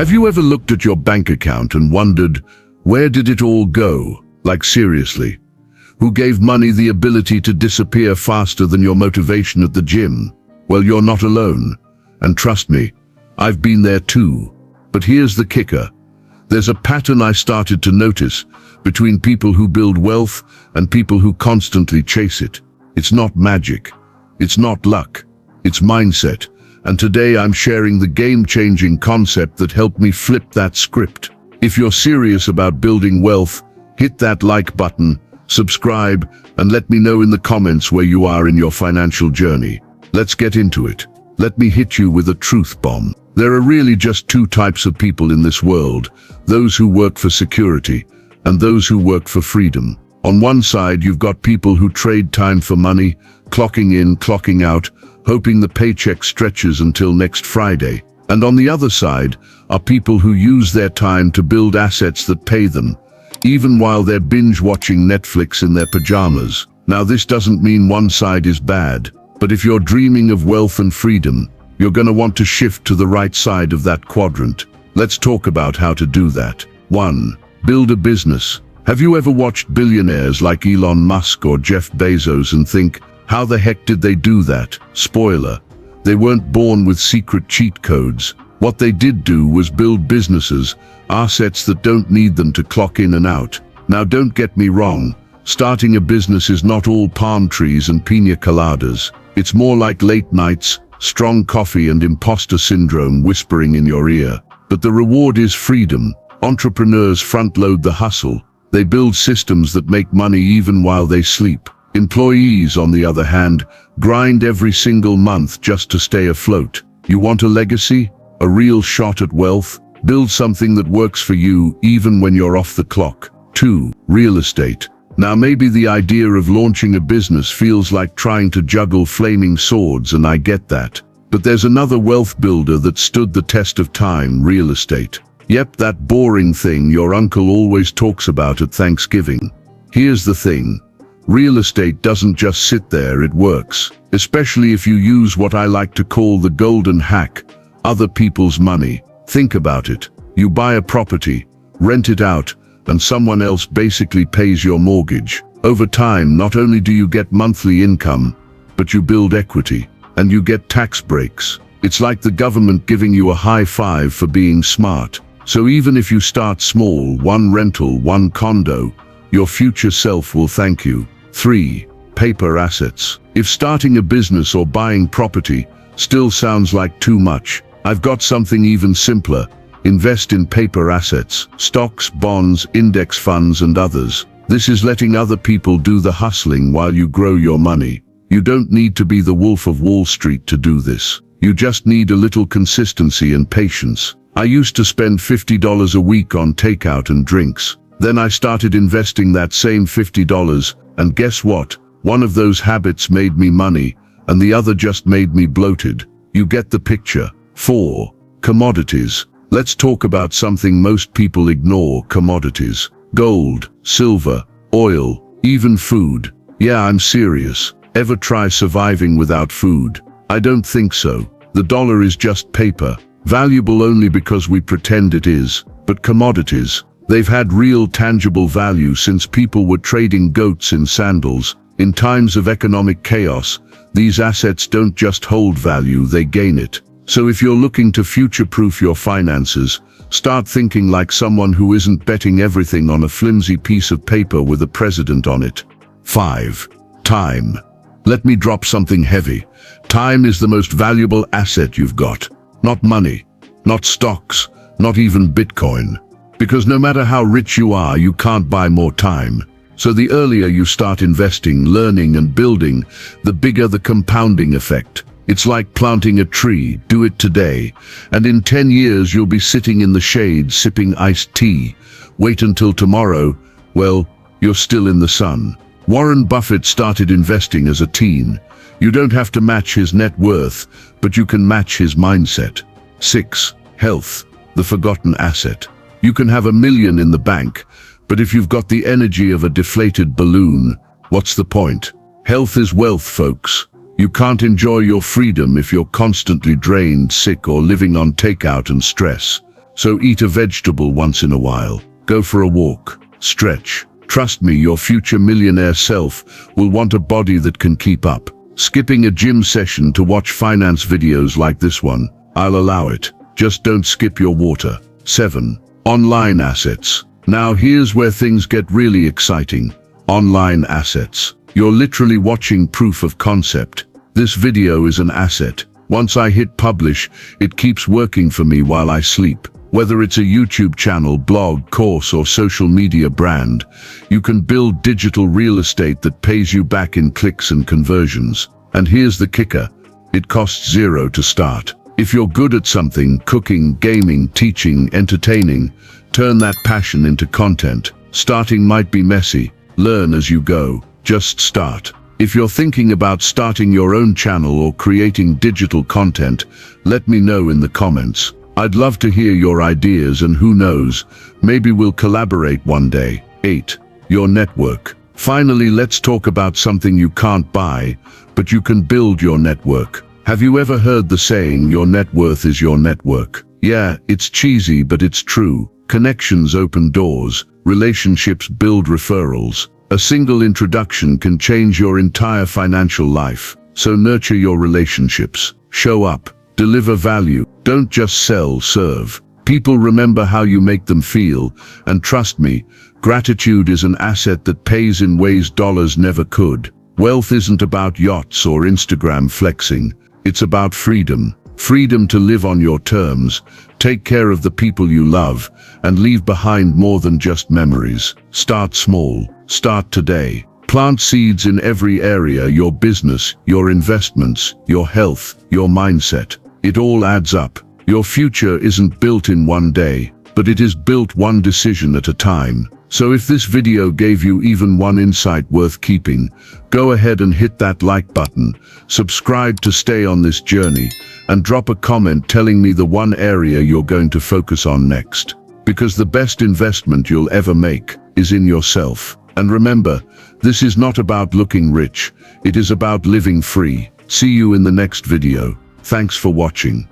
Have you ever looked at your bank account and wondered, where did it all go? Like seriously. Who gave money the ability to disappear faster than your motivation at the gym? Well, you're not alone. And trust me, I've been there too. But here's the kicker. There's a pattern I started to notice between people who build wealth and people who constantly chase it. It's not magic. It's not luck. It's mindset. And today I'm sharing the game-changing concept that helped me flip that script. If you're serious about building wealth, hit that like button, subscribe, and let me know in the comments where you are in your financial journey. Let's get into it. Let me hit you with a truth bomb. There are really just two types of people in this world, those who work for security and those who work for freedom. On one side, you've got people who trade time for money, clocking in, clocking out, hoping the paycheck stretches until next Friday. And on the other side are people who use their time to build assets that pay them, even while they're binge-watching Netflix in their pajamas. Now, this doesn't mean one side is bad, but if you're dreaming of wealth and freedom, you're going to want to shift to the right side of that quadrant. Let's talk about how to do that. 1. Build a business. Have you ever watched billionaires like Elon Musk or Jeff Bezos and think, how the heck did they do that? Spoiler, they weren't born with secret cheat codes. What they did do was build businesses, assets that don't need them to clock in and out. Now, don't get me wrong, starting a business is not all palm trees and pina coladas. It's more like late nights, strong coffee and imposter syndrome whispering in your ear. But the reward is freedom. Entrepreneurs front-load the hustle. They build systems that make money even while they sleep. Employees, on the other hand, grind every single month just to stay afloat. You want a legacy? A real shot at wealth? Build something that works for you even when you're off the clock. 2. Real estate. Now, maybe the idea of launching a business feels like trying to juggle flaming swords, and I get that. But there's another wealth builder that stood the test of time: real estate. Yep, that boring thing your uncle always talks about at Thanksgiving. Here's the thing. Real estate doesn't just sit there, it works. Especially if you use what I like to call the golden hack: other people's money. Think about it. You buy a property, rent it out, and someone else basically pays your mortgage. Over time, not only do you get monthly income, but you build equity, and you get tax breaks. It's like the government giving you a high five for being smart. So even if you start small, one rental, one condo, your future self will thank you. 3. Paper assets. If starting a business or buying property still sounds like too much, I've got something even simpler. Invest in paper assets, stocks, bonds, index funds, and others. This is letting other people do the hustling while you grow your money. You don't need to be the Wolf of Wall Street to do this. You just need a little consistency and patience. I used to spend $50 a week on takeout and drinks. Then I started investing that same $50, and guess what? One of those habits made me money, and the other just made me bloated. You get the picture. 4. Commodities. Let's talk about something most people ignore: commodities. Gold, silver, oil, even food. Yeah, I'm serious. Ever try surviving without food? I don't think so. The dollar is just paper, valuable only because we pretend it is. But commodities, they've had real tangible value since people were trading goats in sandals. In times of economic chaos, these assets don't just hold value, they gain it. So if you're looking to future-proof your finances, start thinking like someone who isn't betting everything on a flimsy piece of paper with a president on it. 5. Time. Let me drop something heavy. Time is the most valuable asset you've got. Not money, not stocks, not even Bitcoin. Because no matter how rich you are, you can't buy more time. So the earlier you start investing, learning, and building, the bigger the compounding effect. It's like planting a tree. Do it today, and in 10 years you'll be sitting in the shade sipping iced tea. Wait until tomorrow, well, you're still in the sun. Warren Buffett started investing as a teen. You don't have to match his net worth, but you can match his mindset. 6. Health, the forgotten asset. You can have $1 million in the bank, but if you've got the energy of a deflated balloon, what's the point? Health is wealth, folks. You can't enjoy your freedom if you're constantly drained, sick, or living on takeout and stress. So eat a vegetable once in a while. Go for a walk. Stretch. Trust me, your future millionaire self will want a body that can keep up. Skipping a gym session to watch finance videos like this one, I'll allow it. Just don't skip your water. 7. Online assets. Now here's where things get really exciting. Online assets. You're literally watching proof of concept. This video is an asset. Once I hit publish, it keeps working for me while I sleep. Whether it's a YouTube channel, blog, course, or social media brand, you can build digital real estate that pays you back in clicks and conversions. And here's the kicker. It costs zero to start. If you're good at something, cooking, gaming, teaching, entertaining, turn that passion into content. Starting might be messy. Learn as you go. Just start. If you're thinking about starting your own channel or creating digital content, let me know in the comments. I'd love to hear your ideas, and who knows, maybe we'll collaborate one day. 8. Your network. Finally, let's talk about something you can't buy, but you can build: your network. Have you ever heard the saying, your net worth is your network? Yeah, it's cheesy, but it's true. Connections open doors. Relationships build referrals. A single introduction can change your entire financial life. So nurture your relationships. Show up. Deliver value. Don't just sell, serve. People remember how you make them feel, and trust me, gratitude is an asset that pays in ways dollars never could. Wealth isn't about yachts or Instagram flexing. It's about freedom. Freedom to live on your terms, take care of the people you love, and leave behind more than just memories. Start small. Start today. Plant seeds in every area: your business, your investments, your health, your mindset. It all adds up. Your future isn't built in one day, but it is built one decision at a time. So if this video gave you even one insight worth keeping, go ahead and hit that like button, subscribe to stay on this journey, and drop a comment telling me the one area you're going to focus on next. Because the best investment you'll ever make is in yourself. And remember, this is not about looking rich, it is about living free. See you in the next video. Thanks for watching.